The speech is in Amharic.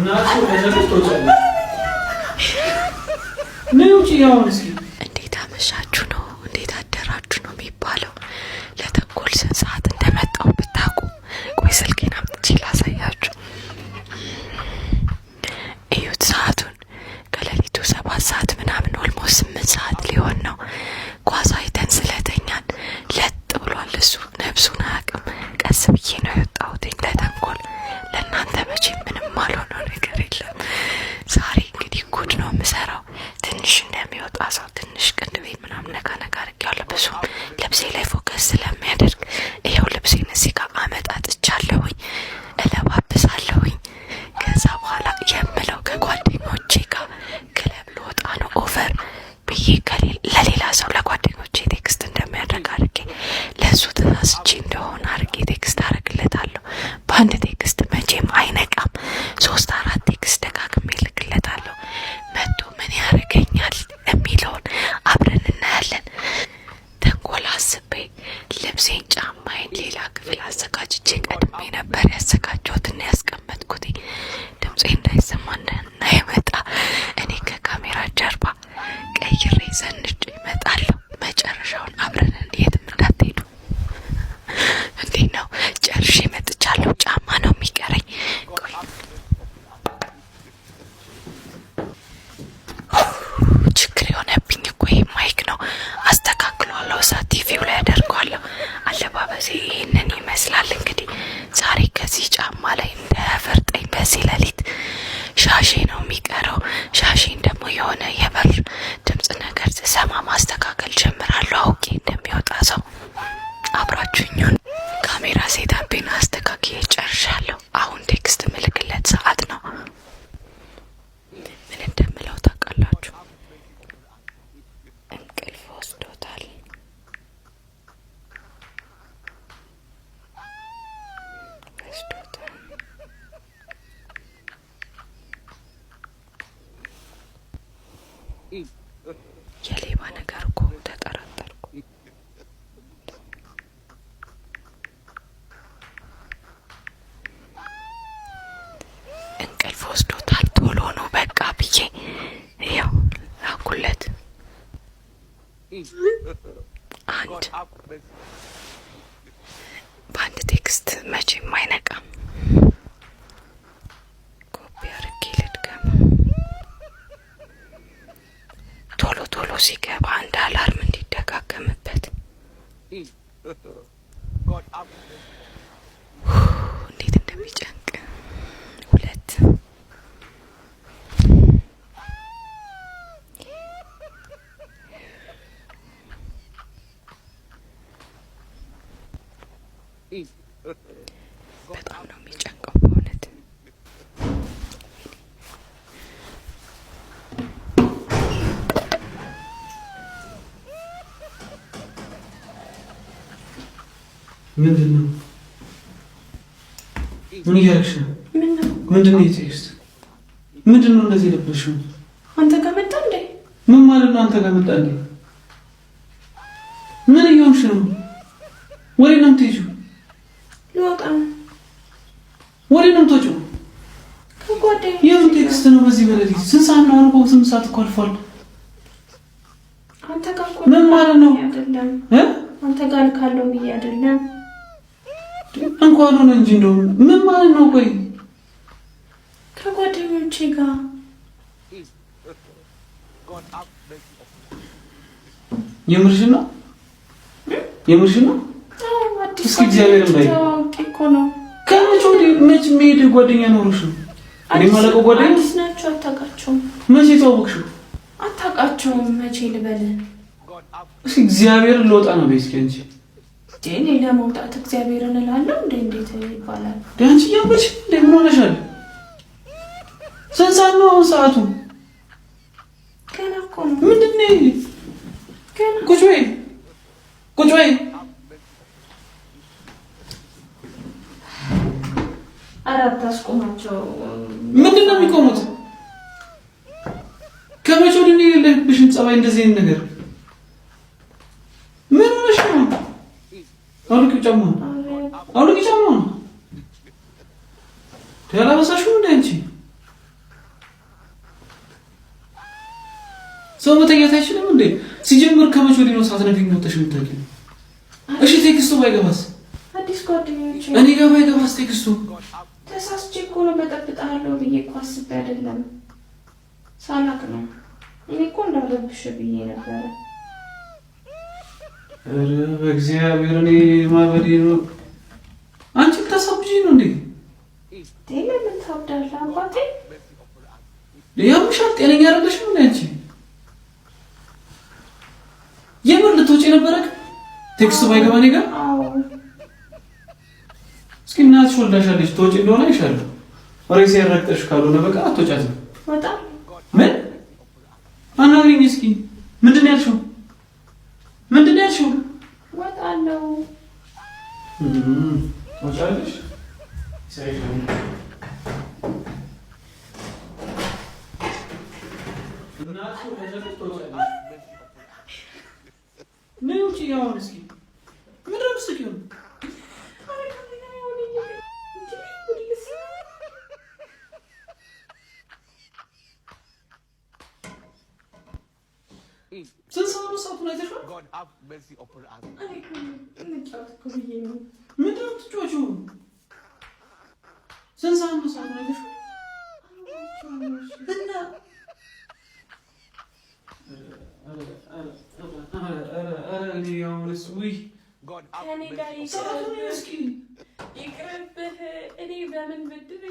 እናሱ ለነገር ተወጫለ ምን ውጪ ያው እስኪ እንዴት አመሻችሁ ነው እንዴት አደራችሁ ነው የሚባለው። ለተንኮል ስንት ሰዓት እንደመጣው ብታውቁ። ቆይ ስልኬን አምጥቼ ላሳያችሁ። እዩት ሰዓቱን ከሌሊቱ 7 ሰዓት ምናምን ኦልሞስት 8 ሰዓት ሊሆን ነው። ኳስ አይተን ስለተኛን ለጥ ብሏል እሱ ነብሱን አያውቅም። ቀስ ብዬ ነው የወጣሁት ለተንኮል። ለእናንተ መቼ ምንም አልሆነው ነገር የለም። ዛሬ እንግዲህ ጉድ ነው የምሰራው። ትንሽ እንደሚወጣ ሰው ትንሽ ቅንድቤ ምናምን ነካ ነካ አድርጌዋለሁ። ብዙም ልብሴ ላይ ፎከስ ስለሚያደርግ ይኸው ልብሴን እዚህ ጋር አመጣጥቻለሁኝ፣ እለባብሳለሁኝ። ከዛ በኋላ የምለው ከጓደኞቼ ጋር ክለብ ልወጣ ነው ኦቨር ብዬ ለሌላ ሰው ለጓደኞቼ ቴክስት እንደሚያደርግ አድርጌ ለእሱ ተሳስቼ እንደሆነ አድርጌ ቴክስት አደርግለታለሁ። በአንድ ቴክስት መቼም አይነቃም። 3-4 ቴክስት ደጋግሜ እልክለታለሁ። መጥቶ ምን ያደርገኛል የሚለውን አብረን እናያለን። ተንኮል አስቤ ልብሴን ጫማዬን ሌላ ክፍል አዘጋጅቼ ቀድሜ ነበር ያዘጋጀሁትና ያስቀመጥኩት ድምፄ እንዳይሰማ እንዳይመጣ እኔ ከካሜራ ጀርባ ቀይሬ ዘንጬ እመጣለሁ። መጨረሻውን አብረን የትም እንዳትሄዱ። እንዴት ነው ጨርሼ መጥቻለሁ። ጫማ ነው የሚቀረኝ። ቆይ ችግር የሆነብኝ እኮ ማይክ ነው። አስተካክሏለሁ። እዛ ቲቪው ላይ አደርገዋለሁ። አለባበሴ ይህንን ይመስላል። እንግዲህ ዛሬ ከዚህ ጫማ ላይ እንዳያፈርጠኝ በዚህ ሌሊት ሻሼ ነው የሚቀረው። ሻሼን ደግሞ የሆነ የበር ድምጽ ነገር ስሰማ ማስተካከል ጀምራለሁ። አውቄ እንደሚወጣ ሰው አብራችሁኝን። ካሜራ ሴታፔን አስተካክዬ ጨርሻለሁ። አሁን ቴክስት ምልክለት ሰዓት ነው። ምን እንደምለው ታውቃላችሁ? እንቅልፍ ወስዶታል። የሌባ ነገር እኮ ተጠራጠርኩ። እንቅልፍ ወስዶታል። ቶሎ ነው በቃ ብዬ ያው ላኩለት። በአንድ ቴክስት መቼም አይነቃም። ኮፒ አድርጌ ልድገመው። ቶሎ ቶሎ ሲገባ አንድ አላርም እንዲደጋገምበት። እንዴት እንደሚጨንቅ 2 በጣም ነው የሚጨንቀው በእውነት። ምንድን ነው? ምን እያደረግሽ ነው? ምንድን ነው ቴክስት? ምንድን ነው እንደዚህ የለበሽው? አንተ ጋር መጣ እንዴ? ምን ማለት ነው አንተ ጋር መጣ እንዴ? ምን እየሆንሽ ነው? ወዴት ነው የምትሄጂው? ልወጣ ነው። ወዴት ነው የምትወጪው? ከጓደኛዬ። የምን ቴክስት ነው በዚህ በሌሊት? ስንት ሰዓት ነው? አልቆ 8 ሰዓት እኮ አልፏል። አንተ ጋር እኮ ምን ማለት ነው? አይደለም አንተ ጋር ካለው ብዬ አይደለም። እንኳን ሆነ እንጂ እንደው ምን ማለት ነው? ቆይ ከጓደኞቼ ጋር የምርሽን ነው? የምርሽን ነው? እስኪ እግዚአብሔር እንዳይ እኮ ነው። ከመቼ ወዲህ መች መሄድ ጓደኛ ኖሮሽ ነው? እኔ ማለቀው ጓደኛ አዲስ ናቸው። አታውቃቸውም? መቼ ተዋወቅሽው? አታውቃቸውም? መቼ ልበል? እስኪ እግዚአብሔር ልወጣ ነው በይስኪ አንቺ። እኔ ለመውጣት እግዚአብሔርን እላለሁ እንዴ? እንዴት ይባላል? አንቺ ያምርሽ እንዴ? ምን ሆነሻል? ስንት ሰዓት ነው አሁን ሰዓቱ? ገና እኮ ነው። ምንድን ነው? ገና ቁጭ በይ ቁጭ በይ። አራት አስቆማቸው። ምንድን ነው የሚቆሙት? ከመቼ ወዲህ ነው የሌለብሽን ጸባይ እንደዚህ አይነት ነገር? ምን ሆነሽ ነው? አውልቂ ጫማውን፣ አውልቂ ጫማውን። ያላበሳሽው እንደ አንቺ ሰው መተኛት አይችልም እንዴ? ሲጀምር ከመቼ ወዲህ ነው ሳትነግሪኝ ወጥተሽ የምታውቂው? እሺ ቴክስቱ ባይገባስ? አዲስ ጓደኞች እኔ ጋር ባይገባስ ቴክስቱ? ተሳስቼ እኮ ነው በጠብጣለሁ ብዬ እኮ አስቤ አይደለም ሳላቅ ነው። እኔ እኮ እንዳለብሽ ብዬ ነበረ። ኧረ በእግዚአብሔር እኔ ማበዴ ነው። አንቺ ልታሳብጂኝ ነው እንዴ? ለምን ታብዳለህ አባቴ? ያምሻል። ጤነኛ አይደለሽም እንዴ አንቺ? የምር ልትወጪ ነበረ ቴክስቱ ባይገባ እኔ ጋር? አዎ እስኪ እናትሽ ወልዳሻለች ትወጪ እንደሆነ አይሻለሁ። ሬሴ ያረግጠሽ ካልሆነ በቃ አትወጫትም። ወጣ ምን አናግሪኝ እስኪ። ምንድን ያልሽው? ምንድን ያልሽው? ወጣለሁ። ወጣለሽ? ሳይሆን እናትሽ ወልዳሻለች ትወጫለሽ። ምን ውጪ ያውን እስኪ ምንድን ነው እስኪ ስንት ሰዓት ነው ሰዓቱን አይተሽው? ምንድን ነው የምትጫወቺው? ስንት ሰዓት ነው ሰዓቱን አይተሽው? እኔ በምን ብድር